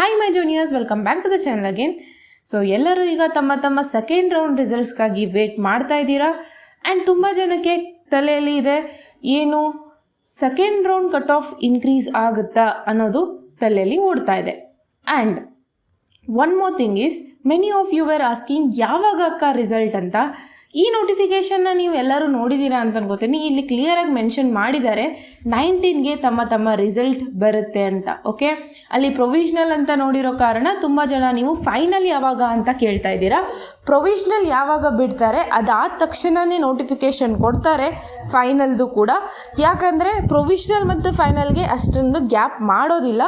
Hi my juniors, welcome back to the channel again. So ಎಲ್ಲರೂ ಈಗ ತಮ್ಮ second round ರಿಸಲ್ಟ್ಸ್ಗಾಗಿ wait ಮಾಡ್ತಾ ಇದ್ದೀರಾ. ಆ್ಯಂಡ್ ತುಂಬ ಜನಕ್ಕೆ ತಲೆಯಲ್ಲಿ ಇದೆ, ಏನು second round cut off increase ಆಗುತ್ತಾ ಅನ್ನೋದು ತಲೆಯಲ್ಲಿ ಓಡ್ತಾ ಇದೆ. And one more thing is, many of you were asking ಯಾವಾಗ ಅಕ್ಕ ರಿಸಲ್ಟ್ ಅಂತ. ಈ ನೋಟಿಫಿಕೇಷನ್ನ ನೀವು ಎಲ್ಲರೂ ನೋಡಿದ್ದೀರಾ ಅಂತ ಅನ್ಕೋತೀನಿ. ಇಲ್ಲಿ ಕ್ಲಿಯರಾಗಿ ಮೆನ್ಷನ್ ಮಾಡಿದ್ದಾರೆ 19ಗೆ ತಮ್ಮ ರಿಸಲ್ಟ್ ಬರುತ್ತೆ ಅಂತ. ಓಕೆ, ಅಲ್ಲಿ ಪ್ರೊವಿಷನಲ್ ಅಂತ ನೋಡಿರೋ ಕಾರಣ ತುಂಬ ಜನ ನೀವು ಫೈನಲ್ ಯಾವಾಗ ಅಂತ ಕೇಳ್ತಾ ಇದ್ದೀರಾ. ಪ್ರೊವಿಷನಲ್ ಯಾವಾಗ ಬಿಡ್ತಾರೆ ಅದಾದ ತಕ್ಷಣವೇ ನೋಟಿಫಿಕೇಷನ್ ಕೊಡ್ತಾರೆ ಫೈನಲ್ದು ಕೂಡ. ಯಾಕಂದರೆ ಪ್ರೊವಿಷನಲ್ ಮತ್ತು ಫೈನಲ್ಗೆ ಅಷ್ಟೊಂದು ಗ್ಯಾಪ್ ಮಾಡೋದಿಲ್ಲ.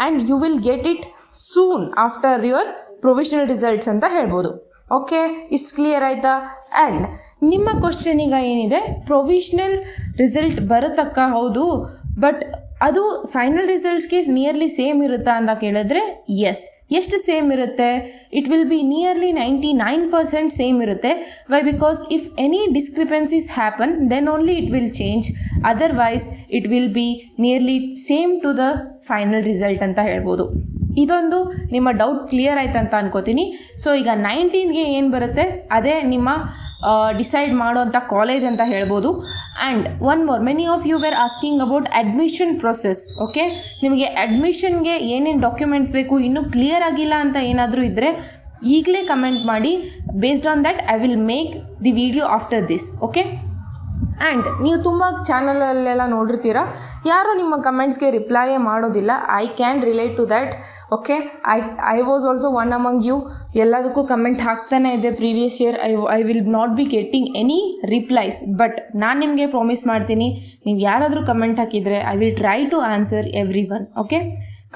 And you will get it soon after your provisional results ಅಂತ ಹೇಳ್ಬೋದು. ಓಕೆ, ಇಷ್ಟು ಕ್ಲಿಯರ್ ಆಯಿತಾ? ಆ್ಯಂಡ್ ನಿಮ್ಮ ಕ್ವಶನ್ ಈಗ ಏನಿದೆ, ಪ್ರೊವಿಷನಲ್ ರಿಸಲ್ಟ್ ಬರುತ್ತಕ್ಕ, ಹೌದು, ಬಟ್ ಅದು ಫೈನಲ್ ರಿಸಲ್ಟ್ಸ್ಗೆ ನಿಯರ್ಲಿ ಸೇಮ್ ಇರುತ್ತಾ ಅಂತ ಕೇಳಿದ್ರೆ ಎಸ್. ಎಷ್ಟು ಸೇಮ್ ಇರುತ್ತೆ? It will be nearly 99% same ಇರುತ್ತೆ. Why? Because if any discrepancies happen then only it will change, otherwise it will be nearly same to the final result ಅಂತ ಹೇಳ್ಬೋದು. ಇದೊಂದು ನಿಮ್ಮ ಡೌಟ್ ಕ್ಲಿಯರ್ ಆಯ್ತು ಅಂತ ಅನ್ಕೋತೀನಿ. ಸೊ ಈಗ 19ಗೆ ಏನು ಬರುತ್ತೆ ಅದೇ ನಿಮ್ಮ ಡಿಸೈಡ್ ಮಾಡೋಂಥ ಕಾಲೇಜ್ ಅಂತ ಹೇಳ್ಬೋದು. And one more, many of you were asking about admission process. Okay, ನಿಮಗೆ ಅಡ್ಮಿಷನ್ಗೆ ಏನೇನು ಡಾಕ್ಯುಮೆಂಟ್ಸ್ ಬೇಕು ಇನ್ನೂ ಕ್ಲಿಯರ್ ಆಗಿಲ್ಲ ಅಂತ ಏನಾದರೂ ಇದ್ದರೆ ಈಗಲೇ ಕಮೆಂಟ್ ಮಾಡಿ. Based on that I will make the video after this. Okay, and ನೀವು ತುಂಬ ಚಾನಲಲ್ಲೆಲ್ಲ ನೋಡಿರ್ತೀರ, ಯಾರೂ ನಿಮ್ಮ ಕಮೆಂಟ್ಸ್ಗೆ ರಿಪ್ಲೈಯೇ ಮಾಡೋದಿಲ್ಲ. I can relate to that. Okay, I was also one among you. ಎಲ್ಲದಕ್ಕೂ ಕಮೆಂಟ್ ಹಾಕ್ತಾನೆ ಇದೆ previous year. I will not be getting any replies, but ನಾನು ನಿಮಗೆ ಪ್ರಾಮಿಸ್ ಮಾಡ್ತೀನಿ, ನೀವು ಯಾರಾದರೂ ಕಮೆಂಟ್ ಹಾಕಿದರೆ I will try to answer every one. Okay,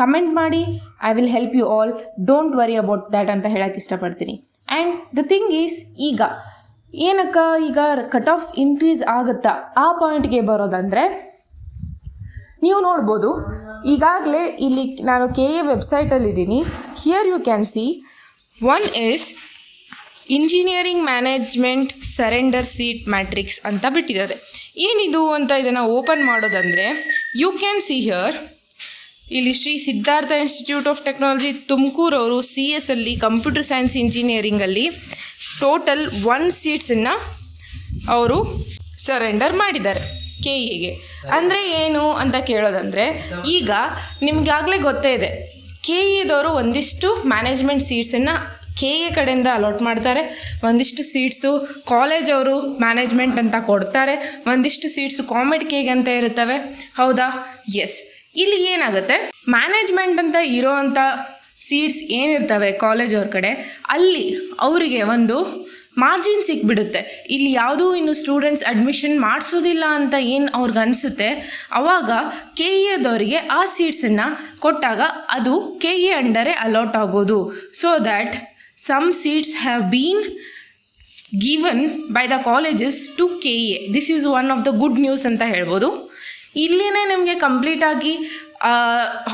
comment ಮಾಡಿ, I will help you all, don't worry about that ಅಂತ ಹೇಳೋಕ್ಕೆ ಇಷ್ಟಪಡ್ತೀನಿ. ಆ್ಯಂಡ್ ದ ಥಿಂಗ್ ಈಸ್, ಈಗ ಏನಕ್ಕ ಈಗ ಕಟ್ ಆಫ್ಸ್ ಇನ್ಕ್ರೀಸ್ ಆಗುತ್ತಾ ಆ ಪಾಯಿಂಟ್ಗೆ ಬರೋದಂದರೆ, ನೀವು ನೋಡ್ಬೋದು ಈಗಾಗಲೇ ಇಲ್ಲಿ ನಾನು KA ವೆಬ್ಸೈಟಲ್ಲಿದ್ದೀನಿ. Here you can see one is engineering management surrender seat matrix ಅಂತ ಬಿಟ್ಟಿದ್ದಾರೆ. ಏನಿದು ಅಂತ ಇದನ್ನು ಓಪನ್ ಮಾಡೋದಂದರೆ ಯು ಕ್ಯಾನ್ ಸಿ ಹಿಯರ್, ಇಲ್ಲಿ Shri Siddhartha Institute of Technology Tumakuru ಅವರು CS ಅಲ್ಲಿ ಕಂಪ್ಯೂಟರ್ ಸೈನ್ಸ್ ಇಂಜಿನಿಯರಿಂಗಲ್ಲಿ ಟೋಟಲ್ 1 ಸೀಟ್ಸನ್ನು ಅವರು ಸರೆಂಡರ್ ಮಾಡಿದ್ದಾರೆ KAಗೆ. ಅಂದರೆ ಏನು ಅಂತ ಕೇಳೋದಂದರೆ, ಈಗ ನಿಮಗಾಗಲೇ ಗೊತ್ತೇ ಇದೆ, KAದವರು ಒಂದಿಷ್ಟು ಮ್ಯಾನೇಜ್ಮೆಂಟ್ ಸೀಟ್ಸನ್ನು KA ಕಡೆಯಿಂದ ಅಲಾಟ್ ಮಾಡ್ತಾರೆ, ಒಂದಿಷ್ಟು ಸೀಟ್ಸು ಕಾಲೇಜವರು ಮ್ಯಾನೇಜ್ಮೆಂಟ್ ಅಂತ ಕೊಡ್ತಾರೆ, ಒಂದಿಷ್ಟು ಸೀಟ್ಸು COMEDK ಅಂತ ಇರುತ್ತವೆ. ಹೌದಾ? ಎಸ್. ಇಲ್ಲಿ ಏನಾಗುತ್ತೆ, ಮ್ಯಾನೇಜ್ಮೆಂಟ್ ಅಂತ ಇರೋವಂಥ ಸೀಟ್ಸ್ ಏನಿರ್ತವೆ ಕಾಲೇಜ್ ಅವ್ರ ಕಡೆ, ಅಲ್ಲಿ ಅವರಿಗೆ ಒಂದು ಮಾರ್ಜಿನ್ ಸಿಕ್ಬಿಡುತ್ತೆ. ಇಲ್ಲಿ ಯಾವುದೂ ಇನ್ನು ಸ್ಟೂಡೆಂಟ್ಸ್ ಅಡ್ಮಿಷನ್ ಮಾಡಿಸೋದಿಲ್ಲ ಅಂತ ಏನು ಅವ್ರಿಗೆ ಅನಿಸುತ್ತೆ, ಆವಾಗ KAದವರಿಗೆ ಆ ಸೀಟ್ಸನ್ನು ಕೊಟ್ಟಾಗ ಅದು KA ಅಂಡರೇ ಅಲಾಟ್ ಆಗೋದು. So that some seats have been given by the colleges to KA. This is one of the good news ಅಂತ ಹೇಳ್ಬೋದು. ಇಲ್ಲಿನೇ ನಮಗೆ ಕಂಪ್ಲೀಟಾಗಿ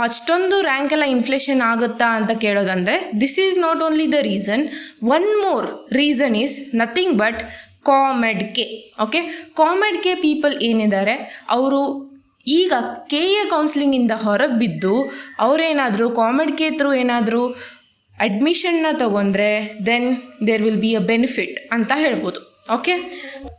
ಅಷ್ಟೊಂದು ರ್ಯಾಂಕ್ ಎಲ್ಲ ಇನ್ಫ್ಲೇಷನ್ ಆಗುತ್ತಾ ಅಂತ ಕೇಳೋದಂದರೆ, this is not only the reason. One more reason is nothing but COMEDK. Okay, COMEDK people ಏನಿದ್ದಾರೆ ಅವರು ಈಗ KA ಕೌನ್ಸಿಲಿಂಗಿಂದ ಹೊರಗೆ ಬಿದ್ದು ಅವರೇನಾದರೂ COMEDK ಥ್ರೂ ಏನಾದರೂ ಅಡ್ಮಿಷನ್ನ ತಗೊಂಡ್ರೆ then there will be a benefit ಅಂತ ಹೇಳ್ಬೋದು. Okay,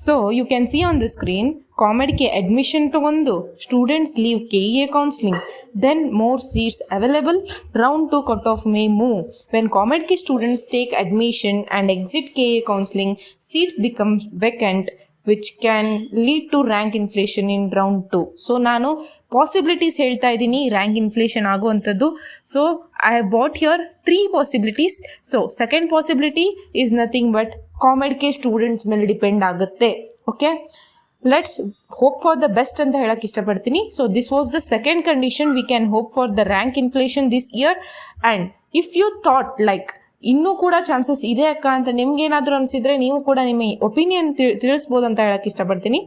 so you can see on the screen, COMEDK admission ತಗೊಂಡು students leave KA counselling, then more seats available, round 2 cutoff may move. When COMEDK students take admission and exit KA counseling, seats become vacant, which can lead to rank inflation in round 2. So ನಾನು possibilities ಹೇಳ್ತಾ ಇದ್ದೀನಿ rank inflation ಆಗುವಂಥದ್ದು. So I have bought here 3 possibilities. So second possibility is nothing but COMEDK students ಮೇಲೆ depend ಆಗುತ್ತೆ. Okay, let's hope for the best ಅಂತ ಹೇಳಕ್ಕೆ ಇಷ್ಟಪಡ್ತೀನಿ. So this was the second condition, we can hope for the rank inflation this year. And if you thought like ಇನ್ನೂ ಕೂಡ chances ಇದೆ ಅಕ್ಕ ಅಂತ ನಿಮ್ಗೇನಾದರೂ ಅನಿಸಿದರೆ ನೀವು ಕೂಡ ನಿಮ್ಮ ಒಪಿನಿಯನ್ ತಿಳಿಸ್ಬೋದು ಅಂತ ಹೇಳಕ್ಕೆ ಇಷ್ಟಪಡ್ತೀನಿ.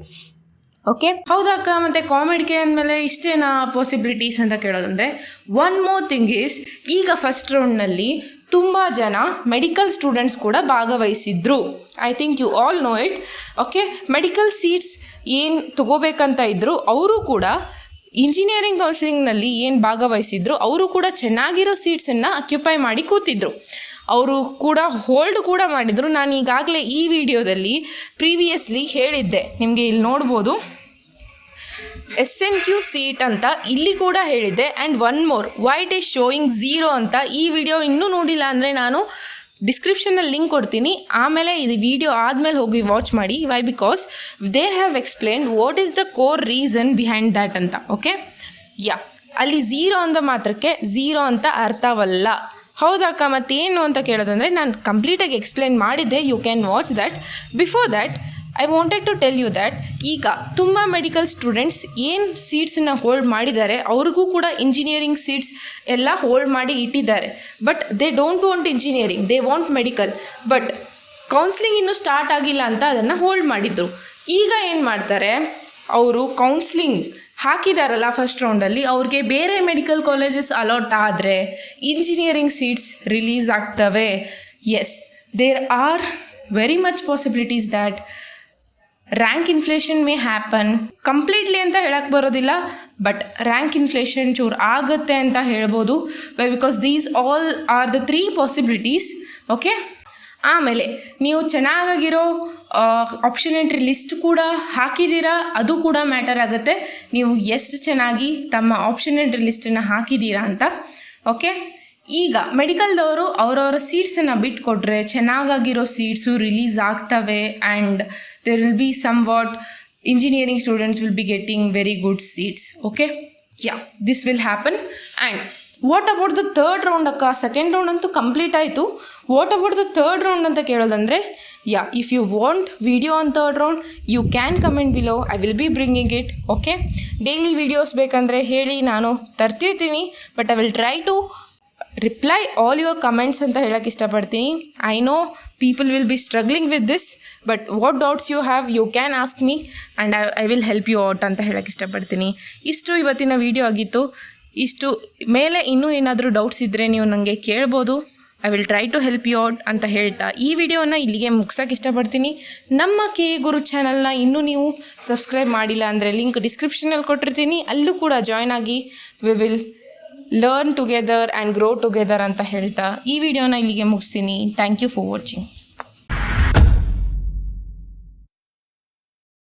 ಓಕೆ, ಹೌದಕ್ಕ, ಮತ್ತು COMEDK ಅಂದಮೇಲೆ ಇಷ್ಟೇನಾ ಪಾಸಿಬಿಲಿಟೀಸ್ ಅಂತ ಕೇಳೋದಂದರೆ, ಒನ್ ಮೋರ್ ಥಿಂಗ್ ಈಸ್, ಈಗ ಫಸ್ಟ್ ರೌಂಡ್ನಲ್ಲಿ ತುಂಬ ಜನ ಮೆಡಿಕಲ್ ಸ್ಟೂಡೆಂಟ್ಸ್ ಕೂಡ ಭಾಗವಹಿಸಿದ್ರು. I think you all know it. Okay, medical seats ಏನು ತಗೋಬೇಕಂತ ಇದ್ದರು ಅವರು ಕೂಡ ಇಂಜಿನಿಯರಿಂಗ್ ಕೌನ್ಸಿಲಿಂಗ್ನಲ್ಲಿ ಏನು ಭಾಗವಹಿಸಿದ್ರು ಅವರು ಕೂಡ ಚೆನ್ನಾಗಿರೋ ಸೀಟ್ಸನ್ನು ಅಕ್ಯುಪೈ ಮಾಡಿ ಕೂತಿದ್ರು. ಅವರು ಕೂಡ ಹೋಲ್ಡ್ ಕೂಡ ಮಾಡಿದರು. ನಾನು ಈಗಾಗಲೇ ಈ ವಿಡಿಯೋದಲ್ಲಿ ಪ್ರೀವಿಯಸ್ಲಿ ಹೇಳಿದ್ದೆ, ನಿಮಗೆ ಇಲ್ಲಿ ನೋಡ್ಬೋದು SNQ ಸೀಟ್ ಅಂತ ಇಲ್ಲಿ ಕೂಡ ಹೇಳಿದ್ದೆ. And one more, why it is showing 0 ಅಂತ. ಈ ವಿಡಿಯೋ ಇನ್ನೂ ನೋಡಿಲ್ಲ ಅಂದರೆ ನಾನು ಡಿಸ್ಕ್ರಿಪ್ಷನಲ್ಲಿ ಲಿಂಕ್ ಕೊಡ್ತೀನಿ, ಆಮೇಲೆ ಇದು ವಿಡಿಯೋ ಆದಮೇಲೆ ಹೋಗಿ ವಾಚ್ ಮಾಡಿ. Why? Because they have explained what is the core reason behind that ಅಂತ. ಓಕೆ, ಅಲ್ಲಿ 0 ಅಂದ ಮಾತ್ರಕ್ಕೆ 0 ಅಂತ ಅರ್ಥವಲ್ಲ. ಹೌದಕ್ಕ ಮತ್ತೇನು ಅಂತ ಕೇಳೋದಂದರೆ ನಾನು ಕಂಪ್ಲೀಟಾಗಿ ಎಕ್ಸ್ಪ್ಲೇನ್ ಮಾಡಿದ್ದೆ. You can watch that. Before that I wanted to tell you that ಈಗ ತುಂಬ ಮೆಡಿಕಲ್ ಸ್ಟೂಡೆಂಟ್ಸ್ ಏನು ಸೀಟ್ಸನ್ನು ಹೋಲ್ಡ್ ಮಾಡಿದ್ದಾರೆ, ಅವ್ರಿಗೂ ಕೂಡ ಇಂಜಿನಿಯರಿಂಗ್ ಸೀಟ್ಸ್ ಎಲ್ಲ ಹೋಲ್ಡ್ ಮಾಡಿ ಇಟ್ಟಿದ್ದಾರೆ. But they don't want engineering, they want medical. But counselling ಇನ್ನೂ ಸ್ಟಾರ್ಟ್ ಆಗಿಲ್ಲ ಅಂತ ಅದನ್ನು ಹೋಲ್ಡ್ ಮಾಡಿದ್ರು. ಈಗ ಏನು ಮಾಡ್ತಾರೆ, ಅವರು ಕೌನ್ಸ್ಲಿಂಗ್ ಹಾಕಿದಾರಲ್ಲ ಫಸ್ಟ್ ರೌಂಡಲ್ಲಿ, ಅವ್ರಿಗೆ ಬೇರೆ ಮೆಡಿಕಲ್ ಕಾಲೇಜಸ್ ಅಲಾಟ್ ಆದರೆ ಇಂಜಿನಿಯರಿಂಗ್ ಸೀಟ್ಸ್ ರಿಲೀಸ್ ಆಗ್ತವೆ. Yes, there are very much possibilities that rank inflation may happen. Completely ಅಂತ ಹೇಳಕ್ಕೆ ಬರೋದಿಲ್ಲ, ಬಟ್ ರ್ಯಾಂಕ್ ಇನ್ಫ್ಲೇಷನ್ ಚೂರು ಆಗುತ್ತೆ ಅಂತ ಹೇಳ್ಬೋದು. Because these all are the 3 possibilities. Okay, ಆಮೇಲೆ ನೀವು ಚೆನ್ನಾಗಿರೋ ಆಪ್ಷನ್ ಎಂಟ್ರಿ ಲಿಸ್ಟ್ ಕೂಡ ಹಾಕಿದ್ದೀರಾ, ಅದು ಕೂಡ ಮ್ಯಾಟರ್ ಆಗುತ್ತೆ. ನೀವು ಎಷ್ಟು ಚೆನ್ನಾಗಿ ತಮ್ಮ ಆಪ್ಷನ್ ಎಂಟ್ರಿ ಲಿಸ್ಟನ್ನು ಹಾಕಿದ್ದೀರಾ ಅಂತ. ಓಕೆ, ಈಗ ಮೆಡಿಕಲ್ದವರು ಅವರವರ ಸೀಟ್ಸನ್ನು ಬಿಟ್ಕೊಟ್ರೆ ಚೆನ್ನಾಗಿರೋ ಸೀಟ್ಸು ರಿಲೀಸ್ ಆಗ್ತವೆ. And there will be some what engineering students will be getting very good seats. Okay, this will happen. And what about the 3rd round ಅಕ್ಕ? 2nd ರೌಂಡ್ ಅಂತೂ ಕಂಪ್ಲೀಟ್ ಆಯಿತು. What about the 3rd round ಅಂತ ಕೇಳೋದಂದರೆ, if you want video on 3rd round you can comment below. I will be bringing it. Okay, daily videos ಬೇಕಂದರೆ ಹೇಳಿ, ನಾನು ತರ್ತಿರ್ತೀನಿ. But I will try to reply all your comments ಅಂತ ಹೇಳೋಕ್ಕೆ ಇಷ್ಟಪಡ್ತೀನಿ. I know people will be struggling with this, but what doubts you have you can ask me and I will help you out ಅಂತ ಹೇಳೋಕ್ಕೆ ಇಷ್ಟಪಡ್ತೀನಿ. ಇಷ್ಟು ಇವತ್ತಿನ video ಆಗಿತ್ತು. ಇಷ್ಟು ಮೇಲೆ ಇನ್ನೂ ಏನಾದರೂ ಡೌಟ್ಸ್ ಇದ್ದರೆ ನೀವು ನನಗೆ ಕೇಳ್ಬೋದು. I will try to help you out ಅಂತ ಹೇಳ್ತಾ ಈ ವಿಡಿಯೋನ ಇಲ್ಲಿಗೆ ಮುಗ್ಸೋಕ್ಕೆ ಇಷ್ಟಪಡ್ತೀನಿ. ನಮ್ಮ ಕೆ ಗುರು ಚಾನಲ್ನ ಇನ್ನೂ ನೀವು ಸಬ್ಸ್ಕ್ರೈಬ್ ಮಾಡಿಲ್ಲ ಅಂದರೆ ಲಿಂಕ್ ಡಿಸ್ಕ್ರಿಪ್ಷನಲ್ಲಿ ಕೊಟ್ಟಿರ್ತೀನಿ, ಅಲ್ಲೂ ಕೂಡ ಜಾಯ್ನ್ ಆಗಿ. We will learn together and grow together ಅಂತ ಹೇಳ್ತಾ ಈ ವಿಡಿಯೋನ ಇಲ್ಲಿಗೆ ಮುಗಿಸ್ತೀನಿ. Thank you for watching.